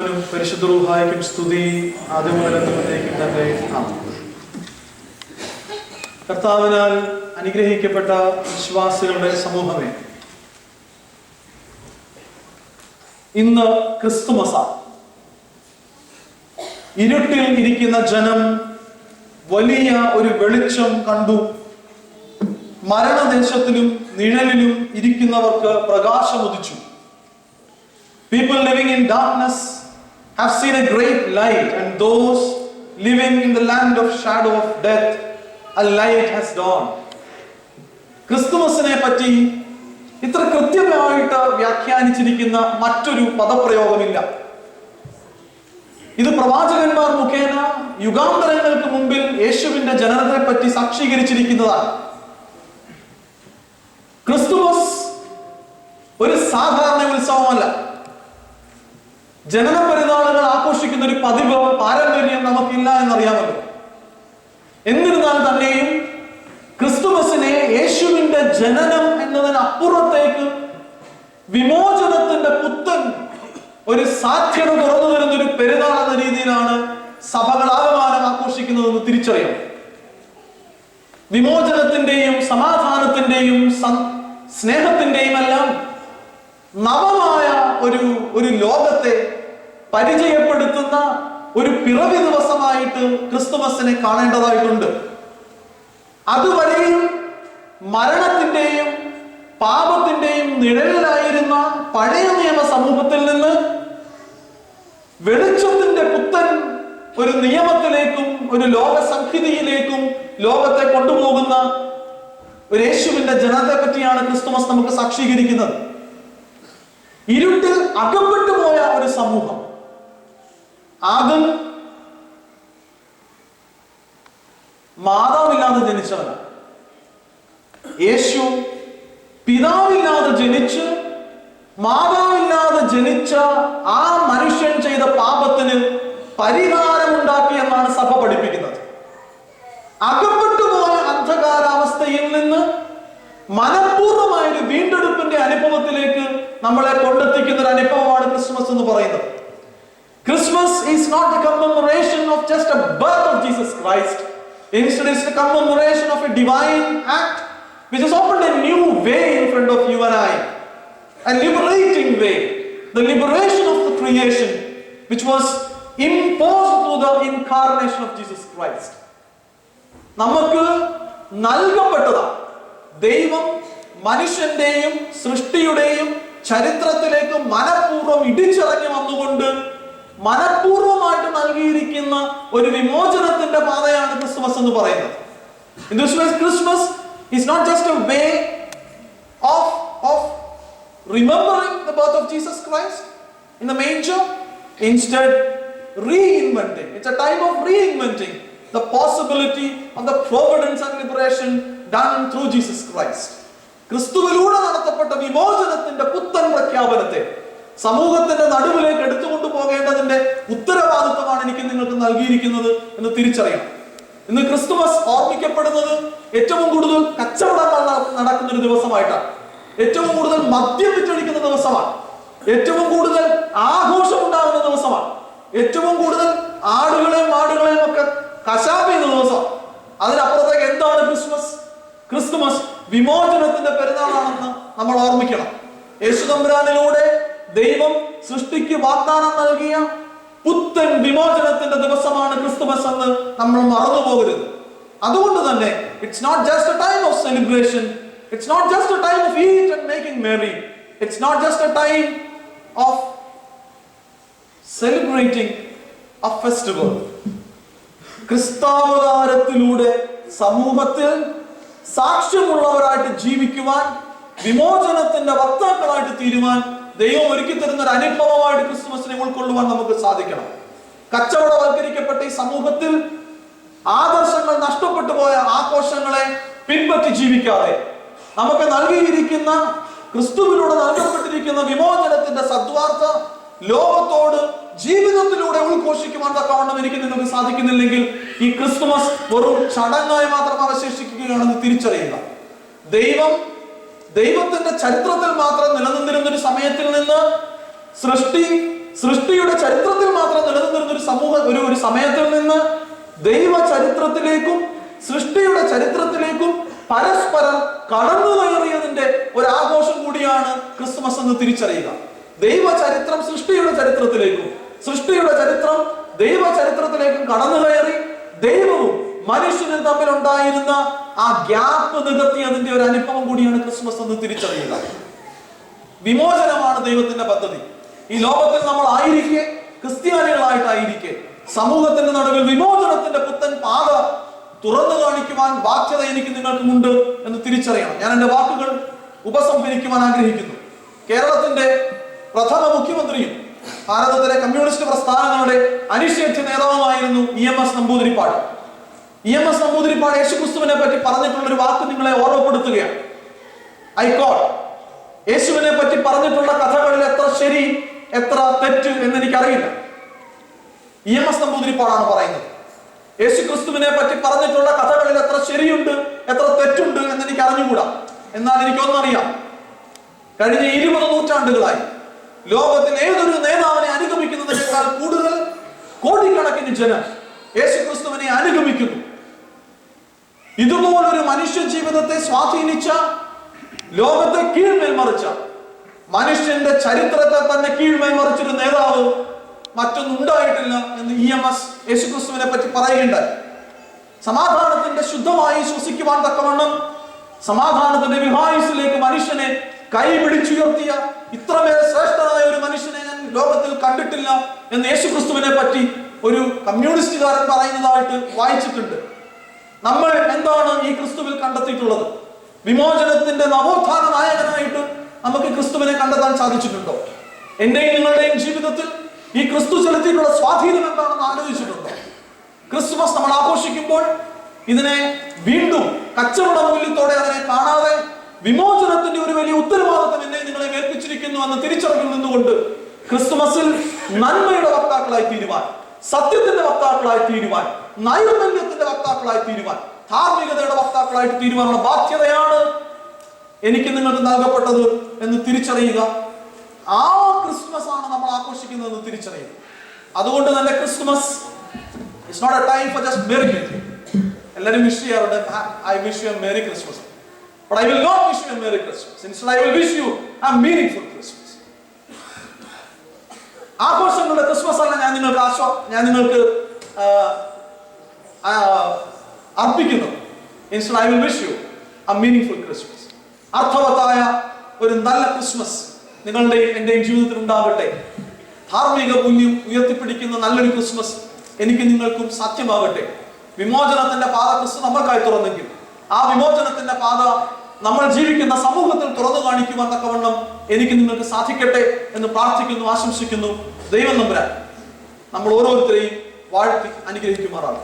പരിശുദ്ധ റൂഹായ്ക്കും സ്തുതി ആദ്യം മുതൽ എന്നേക്കും തന്നെ ആമേൻ. കർത്താവിനാൽ അനുഗ്രഹിക്കപ്പെട്ട വിശ്വാസികളുടെ സമൂഹമേ, ഇന്ന് ക്രിസ്തുമസാണ്. ഇരുട്ടിൽ ഇരിക്കുന്ന ജനം വലിയ ഒരു വെളിച്ചം കണ്ടു. മരണദേശത്തിലും നിഴലിലും ഇരിക്കുന്നവർക്ക് പ്രകാശം ഉദിച്ചു. People living in darkness have seen a great light, and those living in the land of shadow of death, a light has dawned. ക്രിസ്തുമസിനെ പറ്റി ഇത്ര കൃത്യമായിട്ട് വ്യാഖ്യാനിച്ചിരിക്കുന്ന മറ്റൊരു പദപ്രയോഗമില്ല. ഇത് പ്രവാചകന്മാർ മുഖേന യുഗാന്തരങ്ങൾക്ക് മുമ്പിൽ യേശുവിന്റെ ജനനത്തെ പറ്റി സാക്ഷീകരിച്ചിരിക്കുന്നതാണ്. ക്രിസ്തുമസ് ഒരു സാധാരണ ഉത്സവമല്ല. ജനന പെരുന്നാളുകൾ ആഘോഷിക്കുന്ന ഒരു പതിവ് പാരമ്പര്യം നമുക്കില്ല എന്നറിയാമല്ലോ. എന്നിരുന്നാൽ തന്നെയും ക്രിസ്തുമസിനെ യേശുവിന്റെ ജനനം എന്നതിനപ്പുറത്തേക്ക് വിമോചനത്തിന്റെ പുത്തൻ ഒരു സാധ്യത തുറന്നു തരുന്ന ഒരു പെരുന്നാൾ എന്ന രീതിയിലാണ് സഭകളാകമാനം ആഘോഷിക്കുന്നതെന്ന് തിരിച്ചറിയണം. വിമോചനത്തിന്റെയും സമാധാനത്തിന്റെയും സ്നേഹത്തിന്റെയും എല്ലാം നവമായ ഒരു ലോകത്തെ പരിചയപ്പെടുത്തുന്ന ഒരു പിറവി ദിവസമായിട്ട് ക്രിസ്തുമസിനെ കാണേണ്ടതായിട്ടുണ്ട്. അതുവരെയും മരണത്തിന്റെയും പാപത്തിന്റെയും നിഴലിലായിരുന്ന പഴയ നിയമ സമൂഹത്തിൽ നിന്ന് വെളിച്ചത്തിന്റെ പുത്തൻ ഒരു നിയമത്തിലേക്കും ഒരു ലോക സംഹിതയിലേക്കും ലോകത്തെ കൊണ്ടുപോകുന്ന ഒരു യേശുവിന്റെ ജനനത്തെ പറ്റിയാണ് ക്രിസ്തുമസ് നമുക്ക് സാക്ഷീകരിക്കുന്നത്. ഇരുട്ടിൽ അകപ്പെട്ടു പോയ ഒരു സമൂഹം, ആദം മാതാവില്ലാതെ ജനിച്ചവനാണ്. യേശു പിതാവില്ലാതെ ജനിച്ച് മാതാവില്ലാതെ ജനിച്ച ആ മനുഷ്യൻ ചെയ്ത പാപത്തിന് പരിഹാരമുണ്ടാക്കി എന്നാണ് സഭ പഠിപ്പിക്കുന്നത്. അകപ്പെട്ടുപോയ അന്ധകാരാവസ്ഥയിൽ നിന്ന് മനഃപൂർവമായ ഒരു വീണ്ടെടുപ്പിന്റെ അനുഭവത്തിലേക്ക് നമ്മളെ കൊണ്ടെത്തിക്കുന്ന ഒരു അനുഭവമാണ് ക്രിസ്മസ് എന്ന് പറയുന്നത്. Christmas is not the commemoration of just a birth of Jesus Christ. Instead, it's the commemoration of a divine act which has opened a new way in front of you and I, a liberating way, the liberation of the creation which was imposed through the incarnation of Jesus Christ. നമുക്ക് നൽകപ്പെട്ടതാണ്. ദൈവം മനുഷ്യന്റെയും സൃഷ്ടിയുടെയും ചരിത്രത്തിലേക്ക് മനഃപൂർവ്വം ഇടിച്ചിറങ്ങി വന്നുകൊണ്ട് മനഃപൂർവ്വമായിട്ട് നൽകിയിരിക്കുന്ന ഒരു വിമോചനത്തിന്റെ പാതയാണ് Christmas എന്ന് പറയുന്നത്. In this way, Christmas is not just a way of remembering the birth of Jesus Christ in the manger. Instead, reinventing. It's a time of reinventing the possibility of the providence and liberation done through Jesus Christ. ക്രിസ്തുവിലൂടെ നടത്തപ്പെട്ട വിമോചനത്തിന്റെ പുത്തൻ പ്രഖ്യാപനത്തെ സമൂഹത്തിന്റെ നടുവിലേക്ക് എടുത്തുകൊണ്ടു പോകേണ്ടതിന്റെ ഉത്തരവാദിത്വമാണ് എനിക്ക് നിങ്ങൾക്ക് നൽകിയിരിക്കുന്നത് എന്ന് തിരിച്ചറിയണം. ഇന്ന് ക്രിസ്തുമസ് ഓർമ്മിക്കപ്പെടുന്നത് ഏറ്റവും കൂടുതൽ കച്ചവടങ്ങൾ നടക്കുന്ന ഒരു ദിവസമായിട്ടാണ്. ഏറ്റവും കൂടുതൽ മദ്യം വിറ്റഴിക്കുന്ന ദിവസമാണ്. ഏറ്റവും കൂടുതൽ ആഘോഷം ഉണ്ടാകുന്ന ദിവസമാണ്. ഏറ്റവും കൂടുതൽ ആടുകളെയും മാടുകളെയും ഒക്കെ കശാപ്പ് ചെയ്യുന്ന ദിവസം. അതിനപ്പുറത്തേക്ക് എന്താണ് ക്രിസ്മസ്? ക്രിസ്തുമസ് വിമോചനത്തിന്റെ പെരുന്നാളാണെന്ന് നമ്മൾ ഓർമ്മിക്കണം. യേശു തമ്പുരാനിലൂടെ ദൈവം സൃഷ്ടിക്ക് വാഗ്ദാനം നൽകിയ പുത്തൻ വിമോചനത്തിന്റെ ദിവസമാണ് ക്രിസ്തുമസ് എന്ന് നമ്മൾ മറന്നു പോകരുത്. അതുകൊണ്ട് തന്നെ it's not just a time of celebration, it's not just a time of eat and making merry, it's not just a time of celebrating a festival. ക്രിസ്താവതാരത്തിലൂടെ സമൂഹത്തിൽ സാക്ഷ്യമുള്ളവരായിട്ട് ജീവിക്കുവാൻ, വിമോചനത്തിന്റെ വക്താക്കളായിട്ട് തീരുവാൻ ദൈവം ഒരുക്കി തരുന്ന ഒരു അനുഭവമായിട്ട് ക്രിസ്തുമസിനെ ഉൾക്കൊള്ളുവാൻ നമുക്ക് സാധിക്കണം. കച്ചവടവൽക്കരിക്കപ്പെട്ട ഈ സമൂഹത്തിൽ ആദർശങ്ങൾ നഷ്ടപ്പെട്ടു പോയ ആഘോഷങ്ങളെ പിൻപറ്റി ജീവിക്കാതെ നമുക്ക് നൽകിയിരിക്കുന്ന ക്രിസ്തുവിലൂടെ നൽകപ്പെട്ടിരിക്കുന്ന വിമോചനത്തിന്റെ സദ്വാർത്ത ലോകത്തോട് ജീവിതത്തിലൂടെ ഉദ്ഘോഷിക്കുവാൻ തക്കവണ്ണം എനിക്ക് നിങ്ങൾക്ക് സാധിക്കുന്നില്ലെങ്കിൽ ഈ ക്രിസ്തുമസ് വെറും ചടങ്ങായി മാത്രം അവശേഷിക്കുകയാണെന്ന് തിരിച്ചറിയുക. ദൈവത്തിന്റെ ചരിത്രത്തിൽ മാത്രം നിലനിന്നിരുന്ന ഒരു സമയത്തിൽ നിന്ന് സൃഷ്ടി സൃഷ്ടിയുടെ ചരിത്രത്തിൽ മാത്രം നിലനിന്നിരുന്ന ഒരു ഒരു സമയത്തിൽ നിന്ന് ദൈവ ചരിത്രത്തിലേക്കും സൃഷ്ടിയുടെ ചരിത്രത്തിലേക്കും പരസ്പരം കടന്നു കയറിയതിന്റെ ഒരു ആഘോഷം കൂടിയാണ് ക്രിസ്മസ് എന്ന് തിരിച്ചറിയുക. ദൈവ ചരിത്രം സൃഷ്ടിയുടെ ചരിത്രത്തിലേക്കും സൃഷ്ടിയുടെ ചരിത്രം ദൈവ ചരിത്രത്തിലേക്കും കടന്നു കയറി ദൈവവും മനുഷ്യനും തമ്മിലുണ്ടായിരുന്ന ആ ഗ്യാപ്പ് നികത്തിയതിന്റെ ഒരു അനുഭവം കൂടിയാണ് ക്രിസ്മസ് എന്ന് തിരിച്ചറിയുക. വിമോചനമാണ് ദൈവത്തിന്റെ പദ്ധതി. ഈ ലോകത്തിൽ നമ്മൾ ആയിരിക്കെ, ക്രിസ്ത്യാനികളായിട്ടായിരിക്കെ, സമൂഹത്തിന്റെ നടുവിൽ വിമോചനത്തിന്റെ പുത്തൻ പാത തുറന്നു കാണിക്കുവാൻ ബാധ്യത എനിക്ക് നിങ്ങൾക്കുമുണ്ട് എന്ന് തിരിച്ചറിയണം. ഞാൻ എന്റെ വാക്കുകൾ ഉപസംഹരിക്കുവാൻ ആഗ്രഹിക്കുന്നു. കേരളത്തിന്റെ പ്രഥമ മുഖ്യമന്ത്രിയും ഭാരതത്തിലെ കമ്മ്യൂണിസ്റ്റ് പ്രസ്ഥാനങ്ങളുടെ അനിഷേധ്യ നേതാവുമായിരുന്നു EMS നമ്പൂതിരിപ്പാട്. EMS നമ്പൂതിരിപ്പാട് യേശുക്രിസ്തുവിനെ പറ്റി പറഞ്ഞിട്ടുള്ള ഒരു വാക്ക് നിങ്ങളെ ഓർമ്മപ്പെടുത്തുകയാണ്. ഐക്കോട്ട്. യേശുവിനെ പറ്റി പറഞ്ഞിട്ടുള്ള കഥകളിൽ എത്ര ശരി എത്ര തെറ്റ് എന്ന് എനിക്കറിയില്ല. EMS നമ്പൂതിരിപ്പാടാണ് പറയുന്നത്. യേശുക്രിസ്തുവിനെ പറ്റി പറഞ്ഞിട്ടുള്ള കഥകളിൽ എത്ര ശരിയുണ്ട് എത്ര തെറ്റുണ്ട് എന്ന് എനിക്ക് അറിഞ്ഞുകൂടാ. എന്നാൽ എനിക്കൊന്നറിയാം, കഴിഞ്ഞ 20 നൂറ്റാണ്ടുകളായി ലോകത്തിൽ ഏതൊരു നേതാവിനെ അനുഗമിക്കുന്നതിനേക്കാൾ കൂടുതൽ കോടിക്കണക്കിന് ജനം യേശുക്രിസ്തുവിനെ അനുഗമിക്കുന്നു. ഇതുപോലൊരു മനുഷ്യ ജീവിതത്തെ സ്വാധീനിച്ച, ലോകത്തെ കീഴ്മേൽ മറിച്ച, മനുഷ്യന്റെ ചരിത്രത്തെ തന്നെ കീഴ്മേൽ മറിച്ചൊരു നേതാവ് മറ്റൊന്നുണ്ടായിട്ടില്ല എന്ന് EMS യേശുക്രിസ്തുവിനെ പറ്റി പറയുകയുണ്ടായി. സമാധാനത്തിന്റെ ശുദ്ധമായി ശ്വസിക്കുവാൻ തക്കവണ്ണം സമാധാനത്തിന്റെ വിഹായുസിലേക്ക് മനുഷ്യനെ കൈപിടിച്ചുയർത്തിയ ഇത്രമേൽ ശ്രേഷ്ഠനായ ഒരു മനുഷ്യനെ ഞാൻ ലോകത്തിൽ കണ്ടിട്ടില്ല എന്ന് യേശുക്രിസ്തുവിനെ പറ്റി ഒരു കമ്മ്യൂണിസ്റ്റുകാരൻ പറയുന്നതായിട്ട് വായിച്ചിട്ടുണ്ട്. നമ്മൾ എന്താണ് ഈ ക്രിസ്തുവിൽ കണ്ടെത്തിയിട്ടുള്ളത്? വിമോചനത്തിന്റെ നവോത്ഥാന നായകനായിട്ട് നമുക്ക് ക്രിസ്തുവിനെ കണ്ടെത്താൻ സാധിച്ചിട്ടുണ്ടോ? എന്റെയും നിങ്ങളുടെയും ജീവിതത്തിൽ ഈ ക്രിസ്തു ചെലുത്തിയിട്ടുള്ള സ്വാധീനം എന്താണെന്ന് ആലോചിച്ചിട്ടുണ്ടോ? ക്രിസ്തുമസ് നമ്മൾ ആഘോഷിക്കുമ്പോൾ ഇതിനെ വീണ്ടും കച്ചവട മൂല്യത്തോടെ അതിനെ കാണാതെ വിമോചനത്തിന്റെ ഒരു വലിയ ഉത്തരവാദിത്വം എന്നെ നിങ്ങളെ ഏൽപ്പിച്ചിരിക്കുന്നു എന്ന് തിരിച്ചറിവിൽ നിന്നുകൊണ്ട് ക്രിസ്തുമസിൽ നന്മയുടെ വക്താക്കളായി തീരുവാൻ, സത്യത്തിന്റെ വക്താക്കളായി തീരുവാൻ, നൈർമല്യത്തിന്റെ വക്താക്കളായി തീരുവാൻ, ധാർമ്മികതയുടെ വക്താക്കളായിട്ട് തീരുവാനുള്ള ബാധ്യതയാണ് എനിക്ക് നിങ്ങൾക്ക് നൽകപ്പെട്ടത് എന്ന് തിരിച്ചറിയുക. ആ ക്രിസ്മസ് ആണ് നമ്മൾ ആഘോഷിക്കുന്നതെന്ന് തിരിച്ചറിയുക. അതുകൊണ്ട് തന്നെ Christmas it's not a time for just merry making. എല്ലാവരും വിഷ് ചെയ്യാറുണ്ട്, I wish you a merry Christmas. But I will not wish you a Merry Christmas. Instead, I will wish you a meaningful Christmas. ആഘോഷങ്ങളുടെ Christmas അല്ല ഞാൻ നിങ്ങൾക്ക് അർപ്പിക്കുന്നത്. Instead, I will wish you a meaningful Christmas. അർത്ഥവത്തായ ഒരു നല്ല Christmas നിങ്ങളുടെയും എന്റെയും ജീവിതത്തിൽ ഉണ്ടാകട്ടെ. ധാർമ്മിക മൂല്യം ഉയർത്തിപ്പിടിക്കുന്ന നല്ലൊരു ക്രിസ്മസ് എനിക്ക് നിങ്ങൾക്കും സാധ്യമാകട്ടെ. വിമോചനത്തിന്റെ പാത ക്രിസ്തു നമ്മൾക്കായി തുറന്നെങ്കിൽ ആ വിമോചനത്തിന്റെ പാത നമ്മൾ ജീവിക്കുന്ന സമൂഹത്തിൽ തുറന്നു കാണിക്കുവാൻ തക്കവണ്ണം എനിക്ക് നിങ്ങൾക്ക് സാധിക്കട്ടെ എന്ന് പ്രാർത്ഥിക്കുന്നു, ആശംസിക്കുന്നു. ദൈവം നമ്പുരാൻ നമ്മൾ ഓരോരുത്തരെയും വാഴ്ത്തി അനുഗ്രഹിക്കുമാറാണ്.